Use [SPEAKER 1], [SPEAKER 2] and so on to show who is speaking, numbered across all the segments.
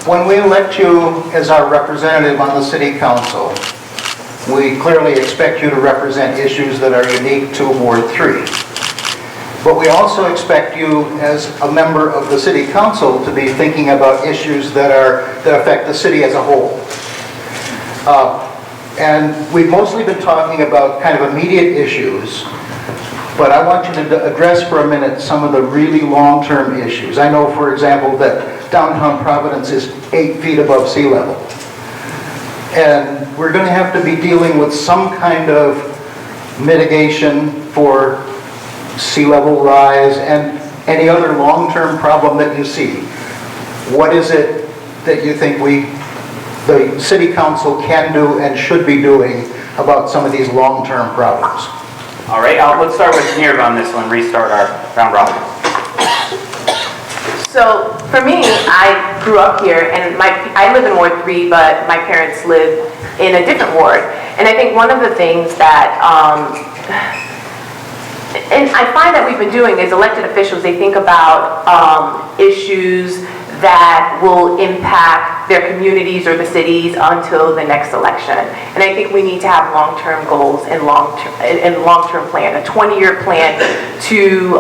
[SPEAKER 1] When we elect you as our representative on the city council, we clearly expect you to represent issues that are unique to Ward 3. But we also expect you as a member of the city council to be thinking about issues that affect the city as a whole. And we've mostly been talking about kind of immediate issues, but I want you to address for a minute some of the really long-term issues. I know, for example, that downtown Providence is 8 feet above sea level. And we're going to have to be dealing with some kind of mitigation for sea level rise and any other long-term problem that you see. What is it that you think the city council can do and should be doing about some of these long-term problems?
[SPEAKER 2] All right, let's start with Nirv on this one, restart our round robin.
[SPEAKER 3] So for me, I grew up here, and I live in Ward 3, but my parents live in a different ward. And I think one of the things that, and I find that we've been doing is elected officials, they think about issues that will impact their communities or the cities until the next election. And I think we need to have long-term goals and long-term plan, a 20-year plan to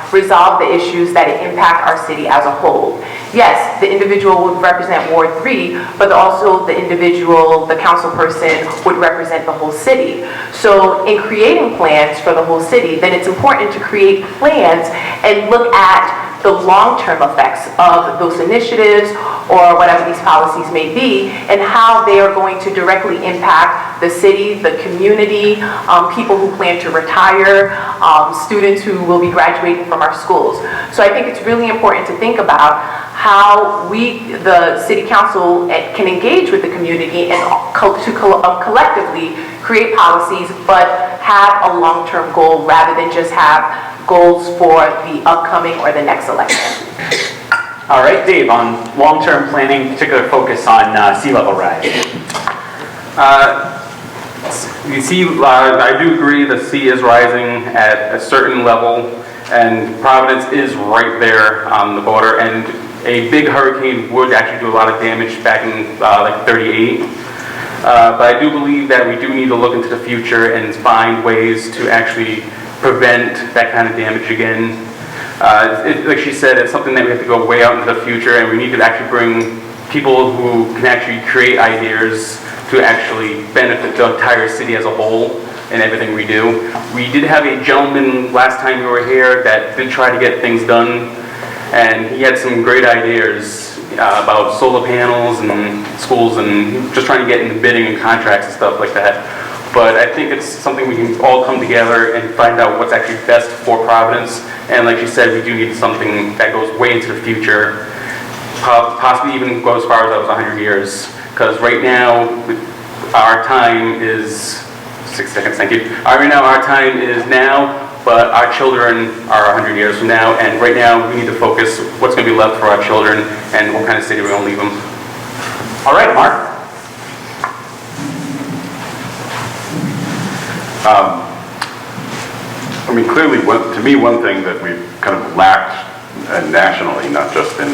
[SPEAKER 3] resolve the issues that impact our city as a whole. Yes, the individual would represent Ward 3, but also the individual, the council person, would represent the whole city. So in creating plans for the whole city, then it's important to create plans and look at the long-term effects of those initiatives or whatever these policies may be, and how they are going to directly impact the city, the community, people who plan to retire, students who will be graduating from our schools. So I think it's really important to think about how we, the city council, can engage with the community and collectively create policies, but have a long-term goal rather than just have goals for the upcoming or the next election.
[SPEAKER 2] All right, Dave, on long-term planning, particular focus on sea level rise.
[SPEAKER 4] You see, I do agree the sea is rising at a certain level, and Providence is right there on the border, and a big hurricane would actually do a lot of damage back in like 38. But I do believe that we do need to look into the future and find ways to actually prevent that kind of damage again. Like she said, it's something that we have to go way out into the future, and we need to actually bring people who can actually create ideas to actually benefit the entire city as a whole in everything we do. We did have a gentleman last time we were here that did try to get things done, and he had some great ideas about solar panels and schools and just trying to get into bidding and contracts and stuff like that. But I think it's something we can all come together and find out what's actually best for Providence. And like you said, we do need something that goes way into the future, possibly even go as far as that was 100 years. Because right now, our time is, 6 seconds, thank you. Right now, our time is now, but our children are 100 years from now. And right now, we need to focus what's going to be left for our children and what kind of city we're going to leave them.
[SPEAKER 2] All right, Mark.
[SPEAKER 5] I mean, clearly, to me, one thing that we've kind of lacked nationally, not just in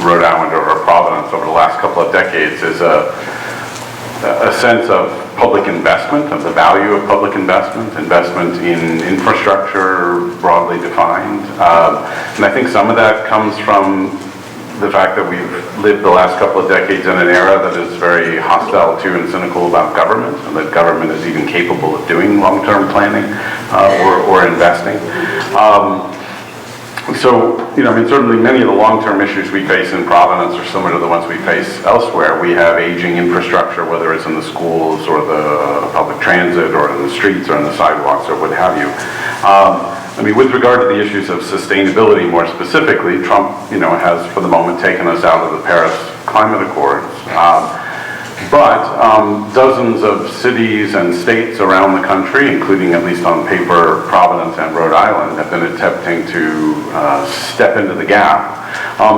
[SPEAKER 5] Rhode Island or Providence over the last couple of decades, is a sense of public investment, of the value of public investment in infrastructure broadly defined. And I think some of that comes from the fact that we've lived the last couple of decades in an era that is very hostile to and cynical about government, and that government is even capable of doing long-term planning or investing. So, I mean, certainly many of the long-term issues we face in Providence are similar to the ones we face elsewhere. We have aging infrastructure, whether it's in the schools or the public transit or in the streets or in the sidewalks or what have you. I mean, with regard to the issues of sustainability more specifically, Trump, has for the moment taken us out of the Paris Climate Accords. But dozens of cities and states around the country, including at least on paper Providence and Rhode Island, have been attempting to step into the gap.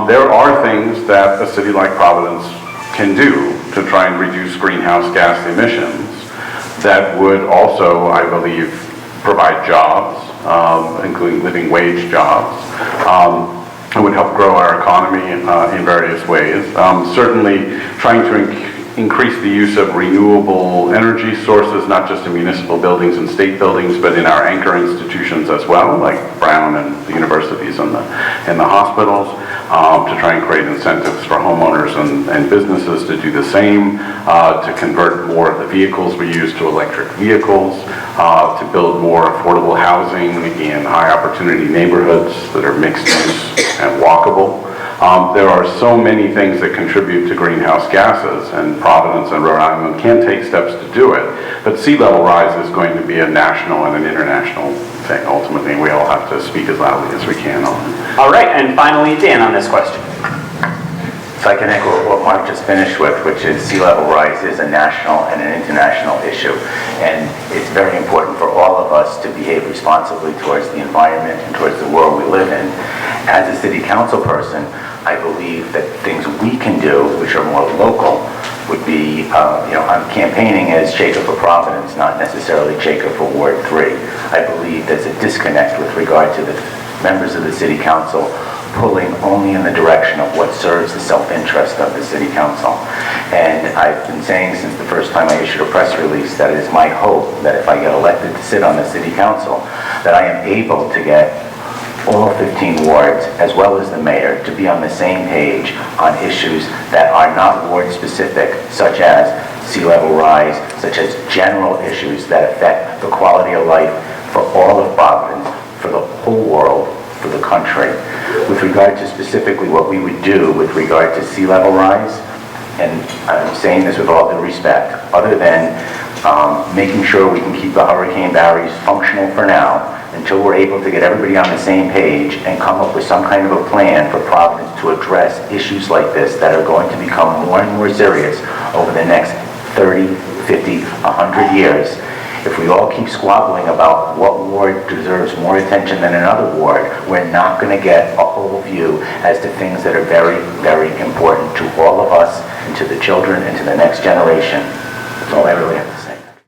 [SPEAKER 5] There are things that a city like Providence can do to try and reduce greenhouse gas emissions that would also, I believe, provide jobs, including living wage jobs, It would help grow our economy in various ways. Certainly trying to increase the use of renewable energy sources, not just in municipal buildings and state buildings, but in our anchor institutions as well, like Brown and the universities and the hospitals, to try and create incentives for homeowners and businesses to do the same, to convert more of the vehicles we use to electric vehicles, to build more affordable housing in high opportunity neighborhoods that are mixed use and walkable. There are so many things that contribute to greenhouse gases, and Providence and Rhode Island can take steps to do it, but sea level rise is going to be a national and an international thing. Ultimately, we all have to speak as loudly as we can on it.
[SPEAKER 2] All right, and finally, Dan on this question.
[SPEAKER 6] So I can echo what Mark just finished with, which is sea level rise is a national and an international issue. And it's very important for all of us to behave responsibly towards the environment and towards the world we live in. As a city council person, I believe that things we can do, which are more local, would be, I'm campaigning as Jacob for Providence, not necessarily Jacob for Ward 3. I believe there's a disconnect with regard to the members of the city council pulling only in the direction of what serves the self-interest of the city council. And I've been saying since the first time I issued a press release that it is my hope that if I get elected to sit on the city council, that I am able to get all 15 wards, as well as the mayor, to be on the same page on issues that are not ward specific, such as sea level rise, such as general issues that affect the quality of life for all of Providence, for the whole world, for the country. With regard to specifically what we would do with regard to sea level rise, and I'm saying this with all due respect, other than making sure we can keep the hurricane barriers functional for now, until we're able to get everybody on the same page and come up with some kind of a plan for Providence to address issues like this that are going to become more and more serious over the next 30, 50, 100 years. If we all keep squabbling about what ward deserves more attention than another ward, we're not going to get a whole view as to things that are very, very important to all of us and to the children and to the next generation. That's all I really have to say.